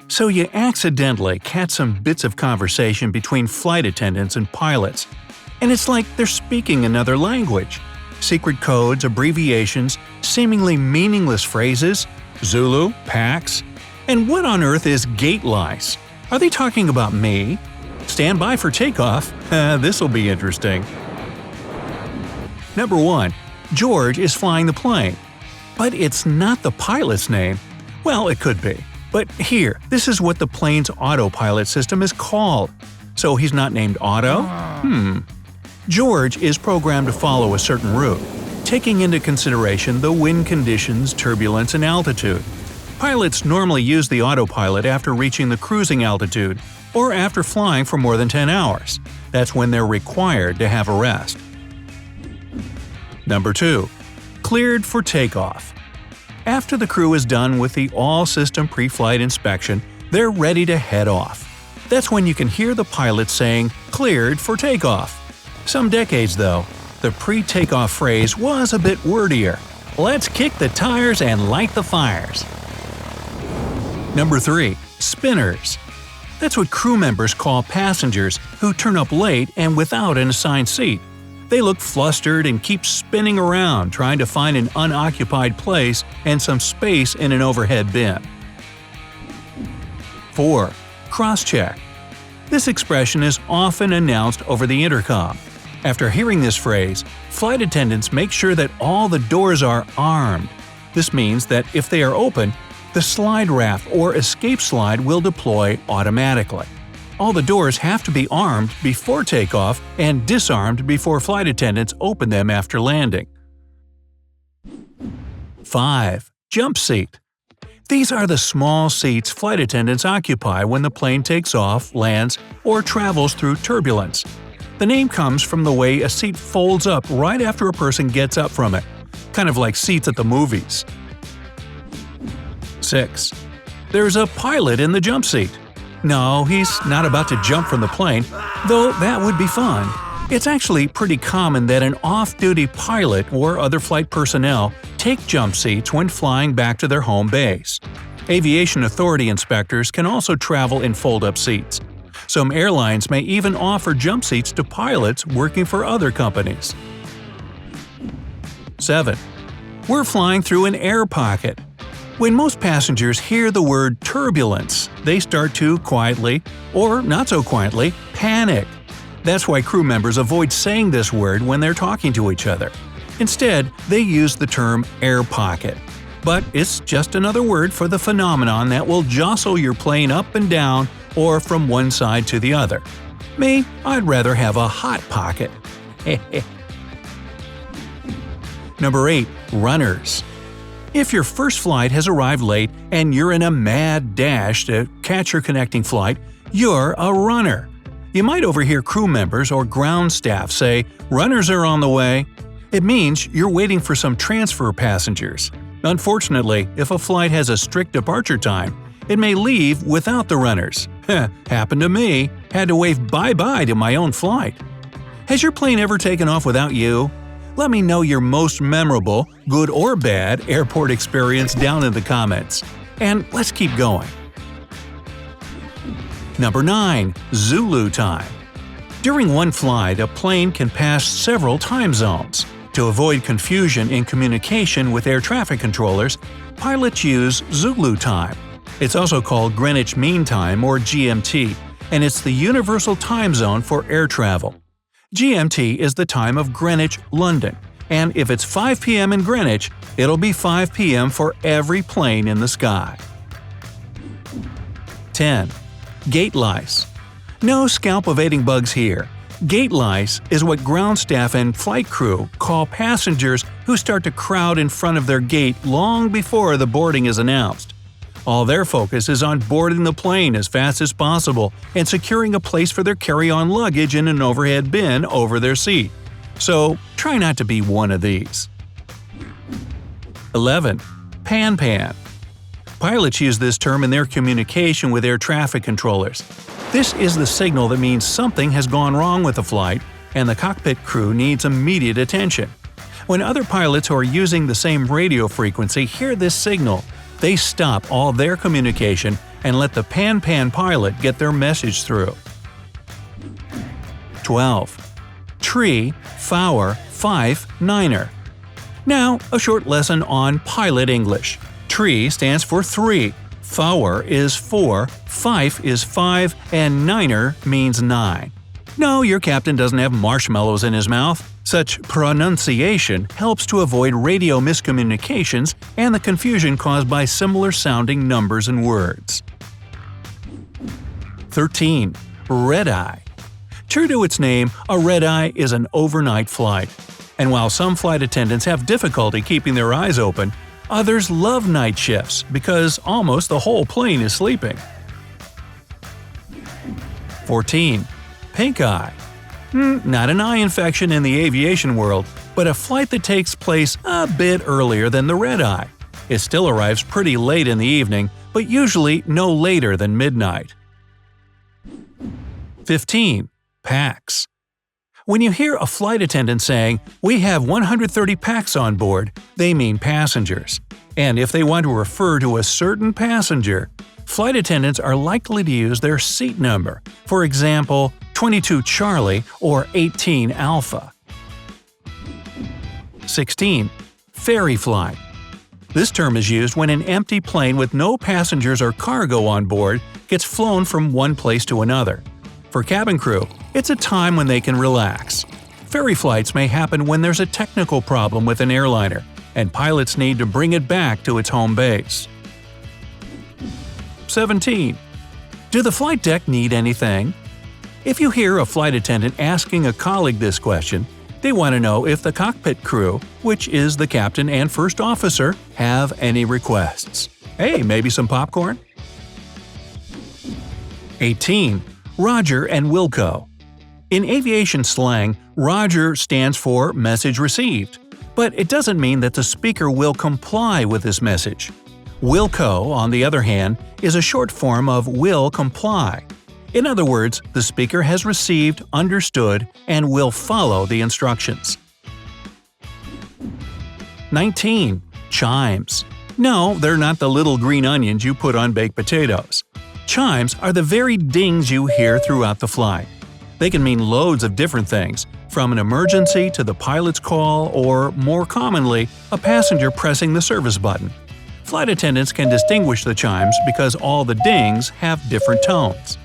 So you accidentally catch some bits of conversation between flight attendants and pilots, and it's like they're speaking another language. Secret codes, abbreviations, seemingly meaningless phrases, Zulu, PAX, and what on earth is gate lice? Are they talking about me? Stand by for takeoff. This'll be interesting. Number 1. George is flying the plane. But it's not the pilot's name. Well, it could be. But here, this is what the plane's autopilot system is called. So he's not named Otto? George is programmed to follow a certain route, taking into consideration the wind conditions, turbulence, and altitude. Pilots normally use the autopilot after reaching the cruising altitude or after flying for more than 10 hours. That's when they're required to have a rest. Number 2. Cleared for takeoff. After the crew is done with the all-system pre-flight inspection, they're ready to head off. That's when you can hear the pilot saying, "Cleared for takeoff." Some decades, though, the pre-takeoff phrase was a bit wordier. Let's kick the tires and light the fires. Number 3. Spinners. That's what crew members call passengers who turn up late and without an assigned seat. They look flustered and keep spinning around trying to find an unoccupied place and some space in an overhead bin. 4. Cross-check. This expression is often announced over the intercom. After hearing this phrase, flight attendants make sure that all the doors are armed. This means that if they are open, the slide raft or escape slide will deploy automatically. All the doors have to be armed before takeoff and disarmed before flight attendants open them after landing. 5. Jumpseat. These are the small seats flight attendants occupy when the plane takes off, lands, or travels through turbulence. The name comes from the way a seat folds up right after a person gets up from it, kind of like seats at the movies. 6. There's a pilot in the jumpseat. No, he's not about to jump from the plane, though that would be fun. It's actually pretty common that an off-duty pilot or other flight personnel take jump seats when flying back to their home base. Aviation authority inspectors can also travel in fold-up seats. Some airlines may even offer jump seats to pilots working for other companies. 7. We're flying through an air pocket. When most passengers hear the word turbulence, they start to quietly, or not so quietly, panic. That's why crew members avoid saying this word when they're talking to each other. Instead, they use the term air pocket. But it's just another word for the phenomenon that will jostle your plane up and down or from one side to the other. Me, I'd rather have a hot pocket. Number 8. Runners. If your first flight has arrived late and you're in a mad dash to catch your connecting flight, you're a runner. You might overhear crew members or ground staff say, "Runners are on the way." It means you're waiting for some transfer passengers. Unfortunately, if a flight has a strict departure time, it may leave without the runners. Happened to me. Had to wave bye-bye to my own flight. Has your plane ever taken off without you? Let me know your most memorable, good or bad, airport experience down in the comments. And let's keep going. Number 9. Zulu time. During one flight, a plane can pass several time zones. To avoid confusion in communication with air traffic controllers, pilots use Zulu time. It's also called Greenwich Mean Time or GMT, and it's the universal time zone for air travel. GMT is the time of Greenwich, London, and if it's 5 p.m. in Greenwich, it'll be 5 p.m. for every plane in the sky. 10. Gate lice. No scalp-evading bugs here. Gate lice is what ground staff and flight crew call passengers who start to crowd in front of their gate long before the boarding is announced. All their focus is on boarding the plane as fast as possible and securing a place for their carry-on luggage in an overhead bin over their seat. So try not to be one of these. 11. Pan-pan. Pilots use this term in their communication with air traffic controllers. This is the signal that means something has gone wrong with the flight and the cockpit crew needs immediate attention. When other pilots who are using the same radio frequency hear this signal, they stop all their communication and let the pan-pan pilot get their message through. 12. Tree, fower, fife, niner. Now, a short lesson on pilot English. Tree stands for 3, fower is 4, fife is 5, and niner means 9. No, your captain doesn't have marshmallows in his mouth. Such pronunciation helps to avoid radio miscommunications and the confusion caused by similar-sounding numbers and words. 13. Redeye. True to its name, a red-eye is an overnight flight. And while some flight attendants have difficulty keeping their eyes open, others love night shifts because almost the whole plane is sleeping. 14. Pink eye. Not an eye infection in the aviation world, but a flight that takes place a bit earlier than the red eye. It still arrives pretty late in the evening, but usually no later than midnight. 15. Packs. When you hear a flight attendant saying, "We have 130 packs on board," they mean passengers. And if they want to refer to a certain passenger, flight attendants are likely to use their seat number, for example, 22 Charlie or 18 Alpha. 16. Ferry flight. This term is used when an empty plane with no passengers or cargo on board gets flown from one place to another. For cabin crew, it's a time when they can relax. Ferry flights may happen when there's a technical problem with an airliner, and pilots need to bring it back to its home base. 17. Do the flight deck need anything? If you hear a flight attendant asking a colleague this question, they want to know if the cockpit crew, which is the captain and first officer, have any requests. Hey, maybe some popcorn? 18. Roger and Wilco. In aviation slang, Roger stands for message received, but it doesn't mean that the speaker will comply with this message. Wilco, on the other hand, is a short form of will comply. In other words, the speaker has received, understood, and will follow the instructions. 19. Chimes. No, they're not the little green onions you put on baked potatoes. Chimes are the very dings you hear throughout the flight. They can mean loads of different things, from an emergency to the pilot's call or, more commonly, a passenger pressing the service button. Flight attendants can distinguish the chimes because all the dings have different tones.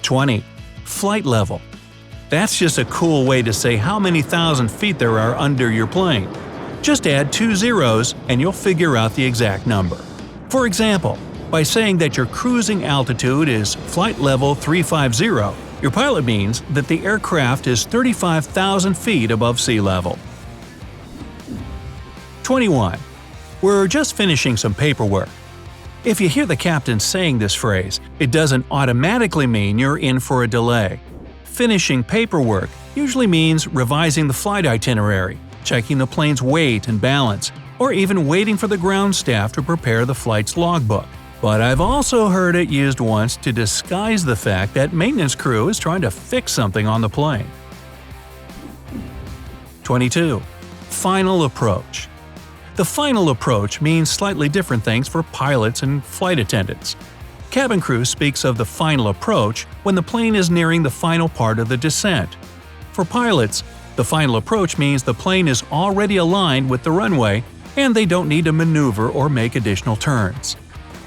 20. Flight level. That's just a cool way to say how many thousand feet there are under your plane. Just add 2 zeros and you'll figure out the exact number. For example, by saying that your cruising altitude is flight level 350, your pilot means that the aircraft is 35,000 feet above sea level. 21. We're just finishing some paperwork. If you hear the captain saying this phrase, it doesn't automatically mean you're in for a delay. Finishing paperwork usually means revising the flight itinerary, checking the plane's weight and balance, or even waiting for the ground staff to prepare the flight's logbook. But I've also heard it used once to disguise the fact that maintenance crew is trying to fix something on the plane. 22. Final approach. The final approach means slightly different things for pilots and flight attendants. Cabin crew speaks of the final approach when the plane is nearing the final part of the descent. For pilots, the final approach means the plane is already aligned with the runway and they don't need to maneuver or make additional turns.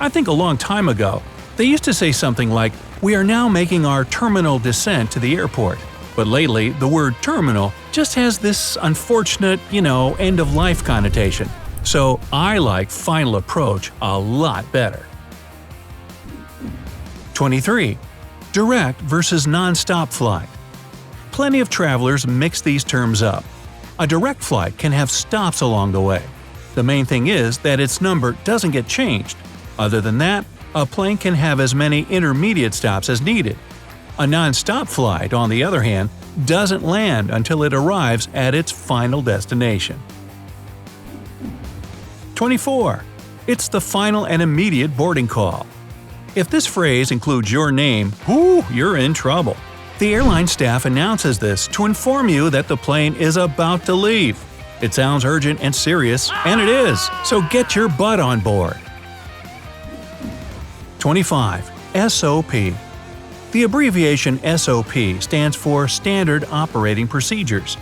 I think a long time ago, they used to say something like, "We are now making our terminal descent to the airport." But lately, the word terminal just has this unfortunate, end-of-life connotation. So I like final approach a lot better. 23. Direct versus non-stop flight. Plenty of travelers mix these terms up. A direct flight can have stops along the way. The main thing is that its number doesn't get changed. Other than that, a plane can have as many intermediate stops as needed. A non-stop flight, on the other hand, doesn't land until it arrives at its final destination. 24. It's the final and immediate boarding call. If this phrase includes your name, you're in trouble. The airline staff announces this to inform you that the plane is about to leave. It sounds urgent and serious, and it is, so get your butt on board. 25. SOP. The abbreviation SOP stands for Standard Operating Procedures.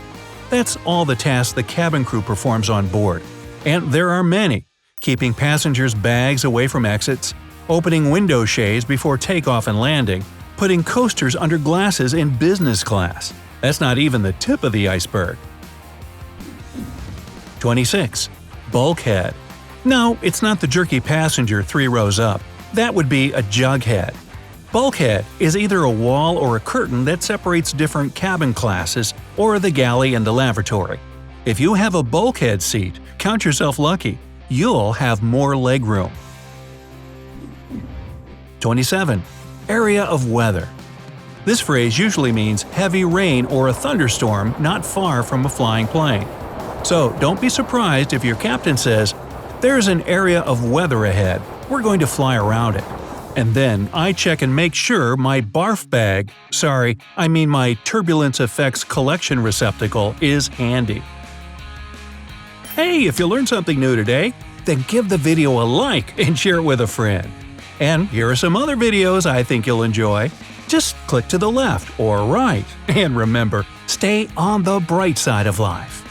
That's all the tasks the cabin crew performs on board. And there are many: keeping passengers' bags away from exits, opening window shades before takeoff and landing, putting coasters under glasses in business class. That's not even the tip of the iceberg. 26. Bulkhead. No, it's not the jerky passenger 3 rows up. That would be a jughead. Bulkhead is either a wall or a curtain that separates different cabin classes or the galley and the lavatory. If you have a bulkhead seat, count yourself lucky. You'll have more legroom. 27. Area of weather. This phrase usually means heavy rain or a thunderstorm not far from a flying plane. So don't be surprised if your captain says, "There's an area of weather ahead. We're going to fly around it." And then I check and make sure my barf bag, my turbulence effects collection receptacle is handy. Hey, if you learned something new today, then give the video a like and share it with a friend. And here are some other videos I think you'll enjoy. Just click to the left or right. And remember, stay on the bright side of life.